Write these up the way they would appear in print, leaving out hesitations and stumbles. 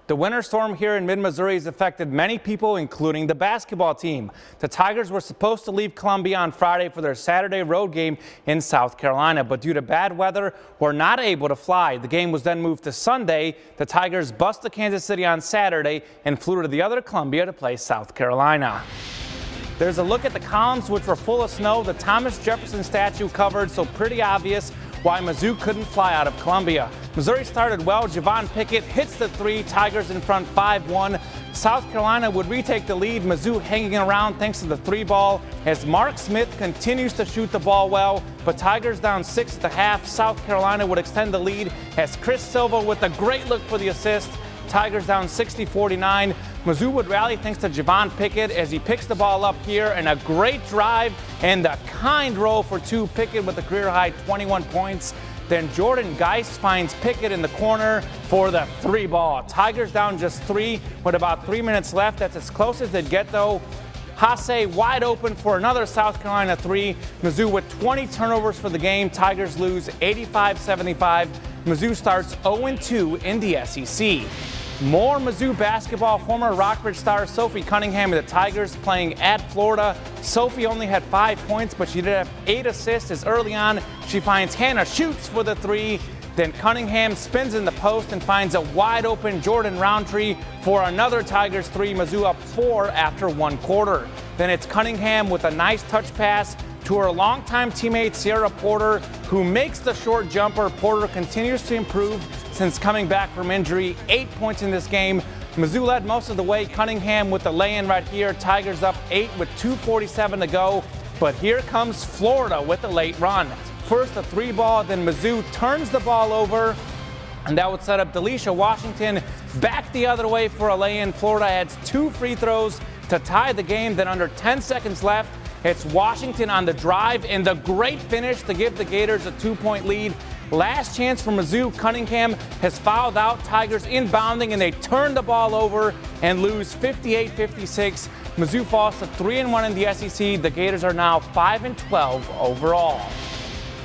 The winter storm here in mid-Missouri has affected many people, including the basketball team. The Tigers were supposed to leave Columbia on Friday for their Saturday road game in South Carolina, but due to bad weather, were not able to fly. The game was then moved to Sunday. The Tigers busted Kansas City on Saturday and flew to the other Columbia to play South Carolina. There's a look at the columns, which were full of snow. The Thomas Jefferson statue covered, so pretty obvious why Mizzou couldn't fly out of Columbia. Missouri started well. Javon Pickett hits the three. Tigers in front 5-1. South Carolina would retake the lead. Mizzou hanging around thanks to the three ball as Mark Smith continues to shoot the ball well. But Tigers down 6 at the half. South Carolina would extend the lead as Chris Silva with a great look for the assist. Tigers down 60-49. Mizzou would rally thanks to Javon Pickett as he picks the ball up here, and a great drive and a kind roll for two. Pickett with a career-high 21 points. Then Jordan Geist finds Pickett in the corner for the three ball. Tigers down just 3 with about 3 minutes left. That's as close as they'd get, though. Haase wide open for another South Carolina three. Mizzou with 20 turnovers for the game. Tigers lose 85-75. Mizzou starts 0-2 in the SEC. More Mizzou basketball. Former Rockbridge star Sophie Cunningham of the Tigers playing at Florida. Sophie only had 5 points, but she did have 8 assists as early on she finds Hannah shoots for the three. Then Cunningham spins in the post and finds a wide open Jordan Roundtree for another Tigers three. Mizzou up 4 after 1 quarter. Then it's Cunningham with a nice touch pass to her longtime teammate Sierra Porter, who makes the short jumper. Porter continues to improve since coming back from injury. 8 points in this game. Mizzou led most of the way. Cunningham with the lay-in right here. Tigers up 8 with 2:47 to go. But here comes Florida with a late run. First a three ball, then Mizzou turns the ball over, and that would set up Delisha Washington back the other way for a lay-in. Florida adds 2 free throws to tie the game. Then under 10 seconds left, it's Washington on the drive and the great finish to give the Gators a 2-point lead. Last chance for Mizzou. Cunningham has fouled out. Tigers inbounding, and they turn the ball over and lose 58-56. Mizzou falls to 3-1 in the SEC. The Gators are now 5-12 overall.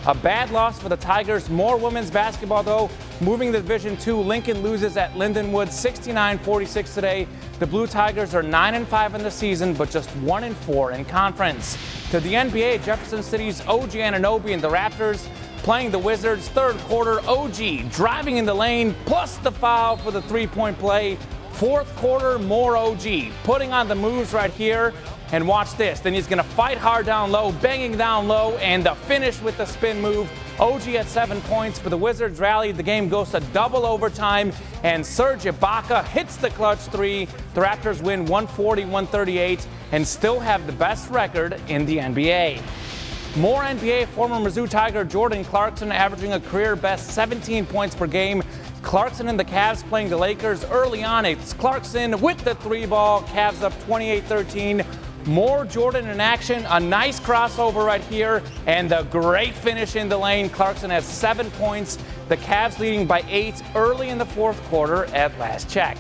A bad loss for the Tigers. More women's basketball, though. Moving to Division II, Lincoln loses at Lindenwood 69-46 today. The Blue Tigers are 9-5 in the season, but just 1-4 in conference. To the NBA, Jefferson City's OG Anunoby and the Raptors playing the Wizards. Third quarter, OG driving in the lane, plus the foul for the three-point play. Fourth quarter, more OG putting on the moves right here. And watch this. Then he's going to fight hard down low, banging down low, and the finish with the spin move. OG at 7 points, but the Wizards rallied. The game goes to double overtime, and Serge Ibaka hits the clutch three. The Raptors win 140-138 and still have the best record in the NBA. More NBA, former Mizzou Tiger Jordan Clarkson averaging a career best 17 points per game. Clarkson and the Cavs playing the Lakers early on. It's Clarkson with the three ball. Cavs up 28-13. More Jordan in action. A nice crossover right here and a great finish in the lane. Clarkson has 7 points. The Cavs leading by 8 early in the fourth quarter at last check.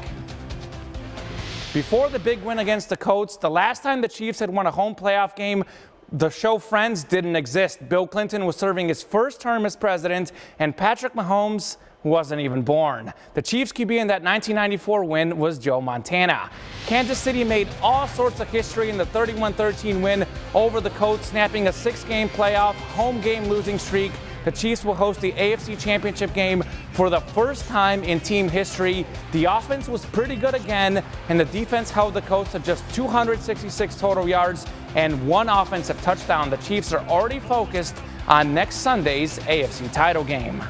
Before the big win against the Colts, the last time the Chiefs had won a home playoff game, the show Friends didn't exist. Bill Clinton was serving his first term as president, and Patrick Mahomes wasn't even born. The Chiefs QB in that 1994 win was Joe Montana. Kansas City made all sorts of history in the 31-13 win over the Colts, snapping a 6-game playoff home game losing streak. The Chiefs will host the AFC Championship game for the first time in team history. The offense was pretty good again, and the defense held the Colts to just 266 total yards and 1 offensive touchdown. The Chiefs are already focused on next Sunday's AFC title game.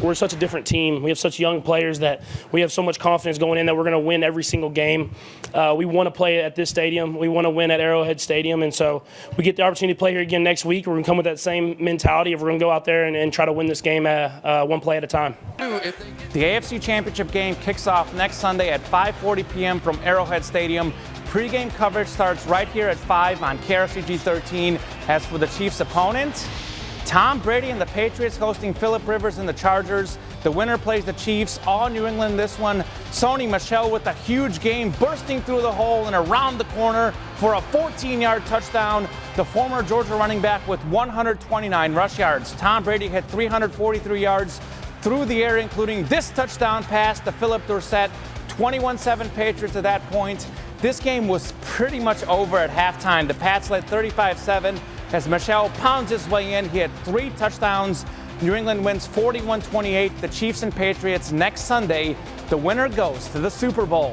We're such a different team. We have such young players that we have so much confidence going in that we're going to win every single game. We want to play at this stadium. We want to win at Arrowhead Stadium. And so we get the opportunity to play here again next week. We're going to come with that same mentality if we're going to go out there and try to win this game one play at a time. The AFC Championship game kicks off next Sunday at 5:40 p.m. from Arrowhead Stadium. Pre-game coverage starts right here at 5 on KRCG 13. As for the Chiefs' opponent, Tom Brady and the Patriots hosting Phillip Rivers and the Chargers. The winner plays the Chiefs, all New England this one. Sony Michel with a huge game, bursting through the hole and around the corner for a 14-yard touchdown. The former Georgia running back with 129 rush yards. Tom Brady had 343 yards through the air, including this touchdown pass to Philip Dorsett. 21-7 Patriots at that point. This game was pretty much over at halftime. The Pats led 35-7 as Michel pounds his way in. He had 3 touchdowns. New England wins 41-28. The Chiefs and Patriots next Sunday. The winner goes to the Super Bowl.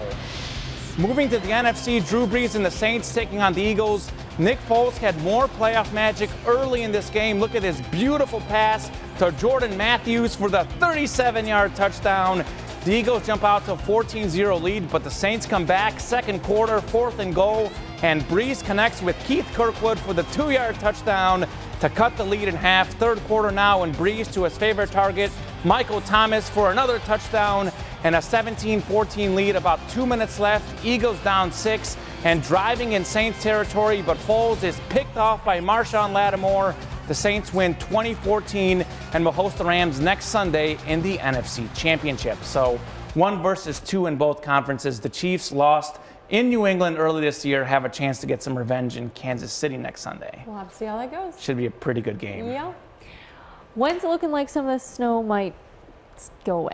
Moving to the NFC, Drew Brees and the Saints taking on the Eagles. Nick Foles had more playoff magic early in this game. Look at this beautiful pass to Jordan Matthews for the 37-yard touchdown. The Eagles jump out to a 14-0 lead, but the Saints come back. Second quarter, 4th and goal, and Brees connects with Keith Kirkwood for the 2-yard touchdown to cut the lead in half. Third quarter now, and Brees to his favorite target, Michael Thomas, for another touchdown and a 17-14 lead. About 2 minutes left. Eagles down 6 and driving in Saints territory, but Foles is picked off by Marshawn Lattimore. The Saints win 20-14 and will host the Rams next Sunday in the NFC Championship. So 1 versus 2 in both conferences. The Chiefs lost in New England early this year, have a chance to get some revenge in Kansas City next Sunday. We'll have to see how that goes. Should be a pretty good game. Yeah. When's it looking like some of the snow might go away?